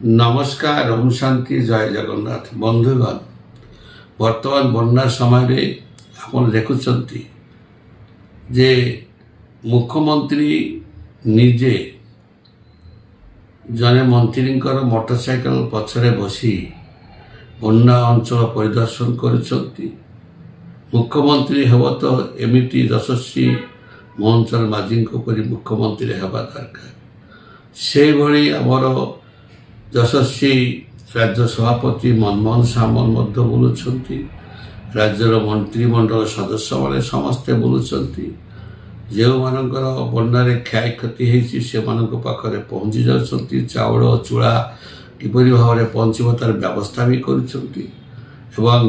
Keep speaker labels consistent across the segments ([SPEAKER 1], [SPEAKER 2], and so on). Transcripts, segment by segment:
[SPEAKER 1] नमस्कार ओम शांति जय जगन्नाथ बंधुगण बर्तमान बन्या समय आप देखुंट जे मुख्यमंत्री निजे जने मंत्री मोटरसाइकेल पछरे बसी बन्या अंचल परिदर्शन कर मुख्यमंत्री हेब तो एमती यशस्वी मोहन चरण माझी परी मुख्यमंत्री हेबा दरकार से भली आमर यशस्वी राज्य सभापति मनमोहन सामल बोलुंट राज्यर मंत्रिमंडल सदस्य मैंने समस्ते बोलुंट जो मानकर बन्यारे क्षय क्षति होती से पाखे पहुँची जाती चाउल चूड़ा किपरि भाव में पहुँचब तार व्यवस्था भी कर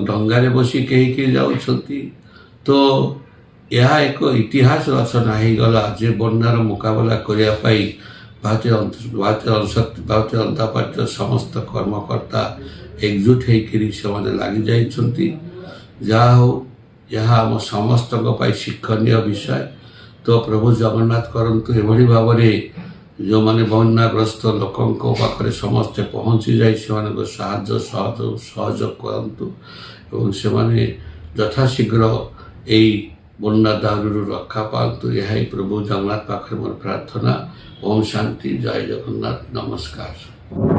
[SPEAKER 1] डंगारे बसी कहीं जाऊँगी तो यह एक इतिहास रचना हो गला जे बन्यार मुकाबला करने भारतीय जनता पार्टी समस्त कर्मकर्ता एकजुट होकर लगी जाइछन्ति जहा हो यह आम समस्त शिक्षणीय विषय तो प्रभु जगन्नाथ करंतु एभली भाव में जो माने बन्याग्रस्त लोकों पाखे समस्ते पहुँची जाए सहयोग करंतु एवं से माने यथाशीघ्र यही बन्या दारू रक्षा पातु यह प्रभु जगन्नाथ पाखे मोर प्रार्थना। ओम शांति जय जगन्नाथ नमस्कार।